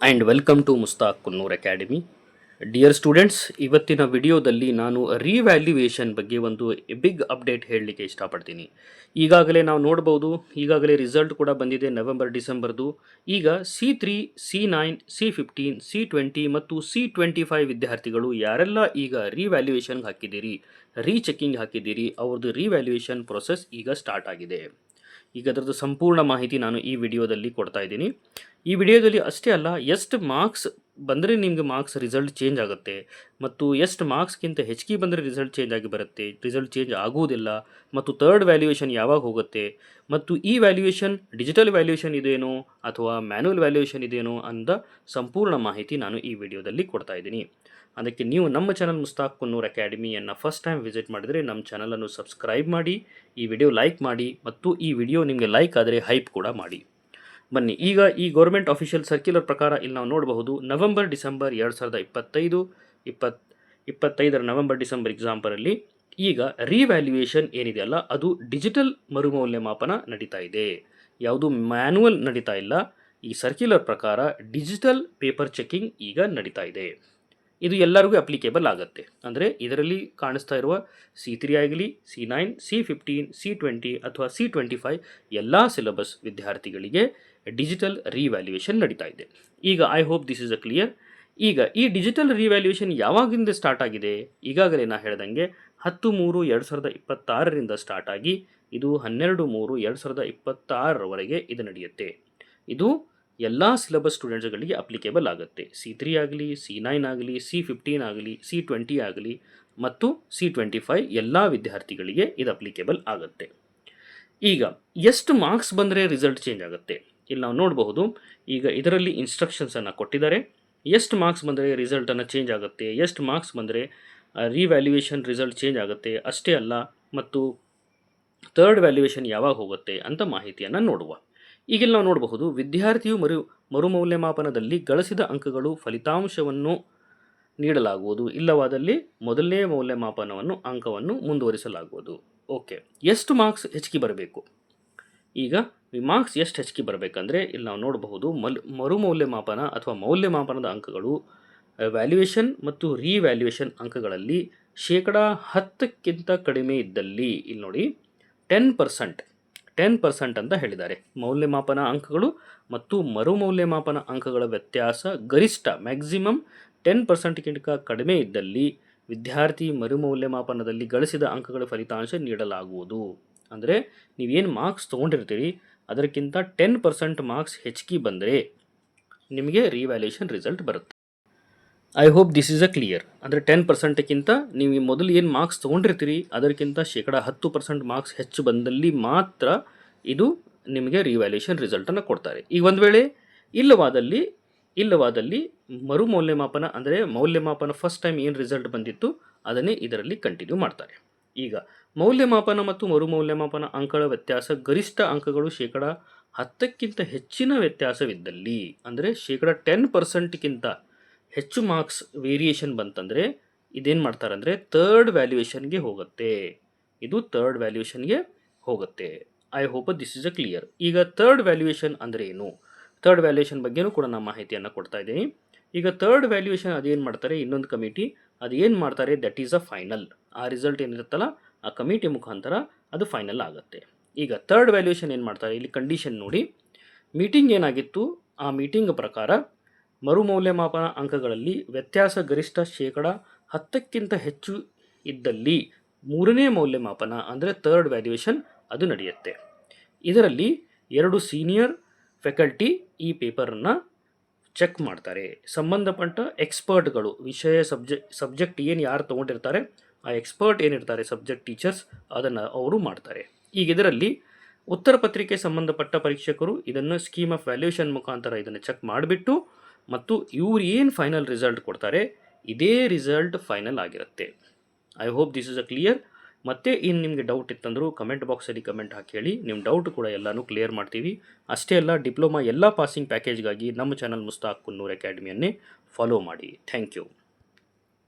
And welcome to Mushtaq Kunnur academy. Dear students, ಇವತ್ತಿನ ವಿಡಿಯೋದಲ್ಲಿ ನಾನು ರಿವ್ಯಾಲ್ಯೂಯೇಷನ್ ಬಗ್ಗೆ ಒಂದು ಬಿಗ್ ಅಪ್ಡೇಟ್ ಹೇಳಲಿಕ್ಕೆ ಇಷ್ಟಪಡ್ತೀನಿ. ಈಗಾಗಲೇ ನಾವು ನೋಡ್ಬೋದು, ಈಗಾಗಲೇ ರಿಸಲ್ಟ್ ಕೂಡ ಬಂದಿದೆ ನವೆಂಬರ್ ಡಿಸೆಂಬರ್ದು. ಈಗ C3, C9, C15, C20 ಮತ್ತು C25 ವಿದ್ಯಾರ್ಥಿಗಳು ಯಾರೆಲ್ಲ ಈಗ ರಿವ್ಯಾಲ್ಯೂಯೇಷನ್ಗೆ ಹಾಕಿದ್ದೀರಿ, ರೀಚೆಕಿಂಗ್ ಹಾಕಿದ್ದೀರಿ, ಅವ್ರದ್ದು ರಿವ್ಯಾಲ್ಯೂಯೇಷನ್ ಪ್ರೊಸೆಸ್ ಈಗ ಸ್ಟಾರ್ಟ್ ಆಗಿದೆ. ಈಗ ಅದರದ್ದು ಸಂಪೂರ್ಣ ಮಾಹಿತಿ ನಾನು ಈ ವಿಡಿಯೋದಲ್ಲಿ ಕೊಡ್ತಾ ಇದ್ದೀನಿ. ಈ ವಿಡಿಯೋದಲ್ಲಿ ಅಷ್ಟೇ ಅಲ್ಲ, ಎಷ್ಟು ಮಾರ್ಕ್ಸ್ ಬಂದರೆ ನಿಮಗೆ ಮಾರ್ಕ್ಸ್ ರಿಸಲ್ಟ್ ಚೇಂಜ್ ಆಗುತ್ತೆ ಮತ್ತು ಎಷ್ಟು ಮಾರ್ಕ್ಸ್ಗಿಂತ ಹೆಚ್ಚಿಗೆ ಬಂದರೆ ರಿಸಲ್ಟ್ ಚೇಂಜ್ ಆಗಿ ಬರುತ್ತೆ, ರಿಸಲ್ಟ್ ಚೇಂಜ್ ಆಗುವುದಿಲ್ಲ, ಮತ್ತು ಥರ್ಡ್ ವ್ಯಾಲ್ಯೂಯೇಷನ್ ಯಾವಾಗ ಹೋಗುತ್ತೆ, ಮತ್ತು ಈ ವ್ಯಾಲ್ಯೂಯೇಷನ್ ಡಿಜಿಟಲ್ ವ್ಯಾಲ್ಯೂಯೇಷನ್ ಇದೇನೋ ಅಥವಾ ಮ್ಯಾನ್ಯುವಲ್ ವ್ಯಾಲ್ಯೂಯೇಷನ್ ಇದೇನೋ ಅಂದ ಸಂಪೂರ್ಣ ಮಾಹಿತಿ ನಾನು ಈ ವಿಡಿಯೋದಲ್ಲಿ ಕೊಡ್ತಾ ಇದ್ದೀನಿ. ಅದಕ್ಕೆ ನೀವು ನಮ್ಮ ಚಾನಲ್ ಮುಸ್ತಾಕ್ ಕುನ್ನೂರ್ ಅಕಾಡೆಮಿಯನ್ನು ಫಸ್ಟ್ ಟೈಮ್ ವಿಸಿಟ್ ಮಾಡಿದರೆ ನಮ್ಮ ಚಾನಲನ್ನು ಸಬ್ಸ್ಕ್ರೈಬ್ ಮಾಡಿ, ಈ ವಿಡಿಯೋ ಲೈಕ್ ಮಾಡಿ, ಮತ್ತು ಈ ವಿಡಿಯೋ ನಿಮಗೆ ಲೈಕ್ ಆದರೆ ಹೈಪ್ ಕೂಡ ಮಾಡಿ. ಬನ್ನಿ, ಈಗ ಈ ಗೌರ್ಮೆಂಟ್ ಅಫಿಷಿಯಲ್ ಸರ್ಕ್ಯುಲರ್ ಪ್ರಕಾರ ಇಲ್ಲಿ ನಾವು ನೋಡಬಹುದು, ನವೆಂಬರ್ ಡಿಸೆಂಬರ್ 2025 ನವೆಂಬರ್ ಡಿಸೆಂಬರ್ ಎಕ್ಸಾಂಪರಲ್ಲಿ ಈಗ ರಿವ್ಯಾಲ್ಯೂಯೇಷನ್ ಏನಿದೆಯಲ್ಲ ಅದು ಡಿಜಿಟಲ್ ಮರುಮೌಲ್ಯಮಾಪನ ನಡೀತಾ ಇದೆ, ಯಾವುದು ಮ್ಯಾನ್ಯುವಲ್ ನಡೀತಾ ಇಲ್ಲ. ಈ ಸರ್ಕ್ಯುಲರ್ ಪ್ರಕಾರ ಡಿಜಿಟಲ್ ಪೇಪರ್ ಚೆಕಿಂಗ್ ಈಗ ನಡೀತಾ ಇದೆ. ಇದು ಎಲ್ಲರಿಗೂ ಅಪ್ಲಿಕೇಬಲ್ ಆಗುತ್ತೆ. ಅಂದರೆ ಇದರಲ್ಲಿ ಕಾಣಿಸ್ತಾ ಇರುವ C3 ಆಗಲಿ, C9, C15, C20 ಅಥವಾ C25 ಎಲ್ಲ ಸಿಲೆಬಸ್ ವಿದ್ಯಾರ್ಥಿಗಳಿಗೆ ಡಿಜಿಟಲ್ ರಿವ್ಯಾಲ್ಯೂಯೇಷನ್ ನಡೀತಾ ಇದೆ. ಈಗ I hope this is a clear. ಈಗ ಈ ಡಿಜಿಟಲ್ ರಿವ್ಯಾಲ್ಯೂಯೇಷನ್ ಯಾವಾಗಿಂದ ಸ್ಟಾರ್ಟ್ ಆಗಿದೆ? ಈಗಾಗಲೇ ನಾ ಹೇಳ್ದಂಗೆ 10/3/2026ರಿಂದ ಸ್ಟಾರ್ಟ್ ಆಗಿ ಇದು 12/3/2026ರವರೆಗೆ ಇದು ನಡೆಯುತ್ತೆ. ಇದು ಎಲ್ಲ ಸಿಲೆಬಸ್ ಸ್ಟೂಡೆಂಟ್ಸ್ಗಳಿಗೆ ಅಪ್ಲಿಕೇಬಲ್ ಆಗುತ್ತೆ. C3 ಆಗಲಿ, C9 ಆಗಲಿ, C15 ಆಗಲಿ, C20 ಆಗಲಿ ಮತ್ತು C25 ಎಲ್ಲ ವಿದ್ಯಾರ್ಥಿಗಳಿಗೆ ಇದು ಅಪ್ಲಿಕೇಬಲ್ ಆಗುತ್ತೆ. ಈಗ ಎಷ್ಟು ಮಾರ್ಕ್ಸ್ ಬಂದರೆ ರಿಸಲ್ಟ್ ಚೇಂಜ್ ಆಗುತ್ತೆ? ಇಲ್ಲಿ ನಾವು ನೋಡಬಹುದು, ಈಗ ಇದರಲ್ಲಿ ಇನ್ಸ್ಟ್ರಕ್ಷನ್ಸನ್ನು ಕೊಟ್ಟಿದ್ದಾರೆ. ಎಷ್ಟು ಮಾರ್ಕ್ಸ್ ಬಂದರೆ ರಿಸಲ್ಟನ್ನು ಚೇಂಜ್ ಆಗುತ್ತೆ, ಎಷ್ಟು ಮಾರ್ಕ್ಸ್ ಬಂದರೆ ರಿವ್ಯಾಲ್ಯೂಯೇಷನ್ ರಿಸಲ್ಟ್ ಚೇಂಜ್ ಆಗುತ್ತೆ, ಅಷ್ಟೇ ಅಲ್ಲ ಮತ್ತು ಥರ್ಡ್ ವ್ಯಾಲ್ಯೂಯೇಷನ್ ಯಾವಾಗ ಹೋಗುತ್ತೆ ಅಂತ ಮಾಹಿತಿಯನ್ನು ನೋಡುವ. ಈಗಿಲ್ಲಿ ನಾವು ನೋಡಬಹುದು, ವಿದ್ಯಾರ್ಥಿಯು ಮರುಮೌಲ್ಯಮಾಪನದಲ್ಲಿ ಗಳಿಸಿದ ಅಂಕಗಳು ಫಲಿತಾಂಶವನ್ನು ನೀಡಲಾಗುವುದು, ಇಲ್ಲವಾದಲ್ಲಿ ಮೊದಲನೇ ಮೌಲ್ಯಮಾಪನವನ್ನು ಅಂಕವನ್ನು ಮುಂದುವರಿಸಲಾಗುವುದು. ಓಕೆ, ಎಷ್ಟು ಮಾರ್ಕ್ಸ್ ಹೆಚ್ಚಿಗೆ ಬರಬೇಕು? ಈಗ ಈ ಮಾರ್ಕ್ಸ್ ಎಷ್ಟು ಹೆಚ್ಚಿಗೆ ಬರಬೇಕಂದ್ರೆ ಇಲ್ಲಿ ನಾವು ನೋಡಬಹುದು, ಮರುಮೌಲ್ಯಮಾಪನ ಅಥವಾ ಮೌಲ್ಯಮಾಪನದ ಅಂಕಗಳು ವ್ಯಾಲ್ಯೂಯೇಷನ್ ಮತ್ತು ರಿವ್ಯಾಲ್ಯೂಯೇಷನ್ ಅಂಕಗಳಲ್ಲಿ 10% ಕಡಿಮೆ ಇದ್ದಲ್ಲಿ, ಇಲ್ಲಿ ನೋಡಿ 10% ಅಂತ ಹೇಳಿದ್ದಾರೆ. ಮೌಲ್ಯಮಾಪನ ಅಂಕಗಳು ಮತ್ತು ಮರುಮೌಲ್ಯಮಾಪನ ಅಂಕಗಳ ವ್ಯತ್ಯಾಸ ಗರಿಷ್ಠ ಮ್ಯಾಕ್ಸಿಮಮ್ 10%ಗಿಂತ ಕಡಿಮೆ ಇದ್ದಲ್ಲಿ ವಿದ್ಯಾರ್ಥಿ ಮರುಮೌಲ್ಯಮಾಪನದಲ್ಲಿ ಗಳಿಸಿದ ಅಂಕಗಳ ಫಲಿತಾಂಶ ನೀಡಲಾಗುವುದು. ಅಂದರೆ ನೀವೇನು ಮಾರ್ಕ್ಸ್ ತೊಗೊಂಡಿರ್ತೀರಿ ಅದಕ್ಕಿಂತ 10% ಮಾರ್ಕ್ಸ್ ಹೆಚ್ಚಿಗೆ ಬಂದರೆ ನಿಮಗೆ ರಿವ್ಯಾಲ್ಯೂಯೇಷನ್ ರಿಸಲ್ಟ್ ಬರುತ್ತೆ. I hope this is a clear. ಅಂದರೆ 10%ಕ್ಕಿಂತ ನೀವು ಮೊದಲು ಏನು ಮಾರ್ಕ್ಸ್ ತೊಗೊಂಡಿರ್ತೀರಿ ಅದಕ್ಕಿಂತ 10% ಮಾರ್ಕ್ಸ್ ಹೆಚ್ಚು ಬಂದಲ್ಲಿ ಮಾತ್ರ ಇದು ನಿಮಗೆ ರಿವ್ಯಾಲ್ಯೂಯೇಷನ್ ರಿಸಲ್ಟನ್ನು ಕೊಡ್ತಾರೆ. ಈಗ ಒಂದು ವೇಳೆ ಇಲ್ಲವಾದಲ್ಲಿ ಮರುಮೌಲ್ಯಮಾಪನ ಅಂದರೆ ಮೌಲ್ಯಮಾಪನ ಫಸ್ಟ್ ಟೈಮ್ ಏನು ರಿಸಲ್ಟ್ ಬಂದಿತ್ತು ಅದನ್ನೇ ಇದರಲ್ಲಿ ಕಂಟಿನ್ಯೂ ಮಾಡ್ತಾರೆ. ಈಗ ಮೌಲ್ಯಮಾಪನ ಮತ್ತು ಮರುಮೌಲ್ಯಮಾಪನ ಅಂಕಗಳ ವ್ಯತ್ಯಾಸ ಗರಿಷ್ಠ ಅಂಕಗಳು 10%ಕ್ಕಿಂತ ಹೆಚ್ಚಿನ ವ್ಯತ್ಯಾಸವಿದ್ದಲ್ಲಿ, ಅಂದರೆ 10%ಕ್ಕಿಂತ ಹೆಚ್ಚು ಮಾರ್ಕ್ಸ್ ವೇರಿಯೇಷನ್ ಬಂತಂದರೆ ಇದೇನು ಮಾಡ್ತಾರೆ ಅಂದರೆ ಥರ್ಡ್ ವ್ಯಾಲ್ಯೂಯೇಷನ್ಗೆ ಹೋಗುತ್ತೆ. ಇದು ಥರ್ಡ್ ವ್ಯಾಲ್ಯೂಯೇಷನ್ಗೆ ಹೋಗುತ್ತೆ. I hope this is a clear. ಈಗ ಥರ್ಡ್ ವ್ಯಾಲ್ಯೂಯೇಷನ್ ಅಂದರೆ ಏನು? ಥರ್ಡ್ ವ್ಯಾಲ್ಯೂಯೇಷನ್ ಬಗ್ಗೆನೂ ಕೂಡ ನಾನು ಮಾಹಿತಿಯನ್ನು ಕೊಡ್ತಾ ಇದ್ದೀನಿ. ಈಗ ಥರ್ಡ್ ವ್ಯಾಲ್ಯೂಯೇಷನ್ ಅದೇನು ಮಾಡ್ತಾರೆ, ಇನ್ನೊಂದು ಕಮಿಟಿ ಅದೇನು ಮಾಡ್ತಾರೆ, ದಟ್ ಈಸ್ ಅ ಫೈನಲ್. ಆ ರಿಸಲ್ಟ್ ಏನಿರುತ್ತಲ್ಲ ಆ ಕಮಿಟಿ ಮುಖಾಂತರ ಅದು ಫೈನಲ್ ಆಗುತ್ತೆ. ಈಗ ಥರ್ಡ್ ವ್ಯಾಲ್ಯೂಯೇಷನ್ ಏನು ಮಾಡ್ತಾರೆ, ಇಲ್ಲಿ ಕಂಡೀಷನ್ ನೋಡಿ, ಮೀಟಿಂಗ್ ಏನಾಗಿತ್ತು ಆ ಮೀಟಿಂಗ್ ಪ್ರಕಾರ ಮರುಮೌಲ್ಯಮಾಪನ ಅಂಕಗಳಲ್ಲಿ ವ್ಯತ್ಯಾಸ ಗರಿಷ್ಠ 10%ಕ್ಕಿಂತ ಹೆಚ್ಚು ಇದ್ದಲ್ಲಿ ಮೂರನೇ ಮೌಲ್ಯಮಾಪನ ಅಂದರೆ ಥರ್ಡ್ ವ್ಯಾಲ್ಯೂಯೇಷನ್ ಅದು ನಡೆಯುತ್ತೆ. ಇದರಲ್ಲಿ 2 ಸೀನಿಯರ್ ಫ್ಯಾಕಲ್ಟಿ ಈ ಪೇಪರನ್ನು ಚೆಕ್ ಮಾಡ್ತಾರೆ. ಸಂಬಂಧಪಟ್ಟ ಎಕ್ಸ್ಪರ್ಟ್ಗಳು, ವಿಷಯ ಸಬ್ಜೆಕ್ಟ್ ಏನು ಯಾರು ತೊಗೊಂಡಿರ್ತಾರೆ ಆ ಎಕ್ಸ್ಪರ್ಟ್ ಏನಿರ್ತಾರೆ ಸಬ್ಜೆಕ್ಟ್ ಟೀಚರ್ಸ್ ಅದನ್ನು ಅವರು ಮಾಡ್ತಾರೆ. ಈಗ ಇದರಲ್ಲಿ ಉತ್ತರ ಪತ್ರಿಕೆ ಸಂಬಂಧಪಟ್ಟ ಪರೀಕ್ಷಕರು ಇದನ್ನು ಸ್ಕೀಮ್ ಆಫ್ ವ್ಯಾಲ್ಯೂಯೇಷನ್ ಮುಖಾಂತರ ಇದನ್ನು ಚೆಕ್ ಮಾಡಿಬಿಟ್ಟು ಮತ್ತು ಇವರು ಏನು ಫೈನಲ್ ರಿಸಲ್ಟ್ ಕೊಡ್ತಾರೆ ಇದೇ ರಿಸಲ್ಟ್ ಫೈನಲ್ ಆಗಿರುತ್ತೆ. I hope this is a clear. ಮತ್ತೆ ಇನ್ನು ನಿಮಗೆ ಡೌಟ್ ಇತ್ತಂದರೂ ಕಮೆಂಟ್ ಬಾಕ್ಸಲ್ಲಿ ಕಮೆಂಟ್ ಹಾಕಿ ಹೇಳಿ, ನಿಮ್ಮ ಡೌಟ್ ಕೂಡ ಎಲ್ಲನೂ ಕ್ಲಿಯರ್ ಮಾಡ್ತೀವಿ. ಅಷ್ಟೇ ಅಲ್ಲ, ಡಿಪ್ಲೊಮಾ ಎಲ್ಲ ಪಾಸಿಂಗ್ ಪ್ಯಾಕೇಜ್ಗಾಗಿ ನಮ್ಮ ಚಾನಲ್ ಮುಸ್ತಾಕ್ ಕುನ್ನೂರ್ ಅಕಾಡೆಮಿಯನ್ನೇ ಫಾಲೋ ಮಾಡಿ. Thank you.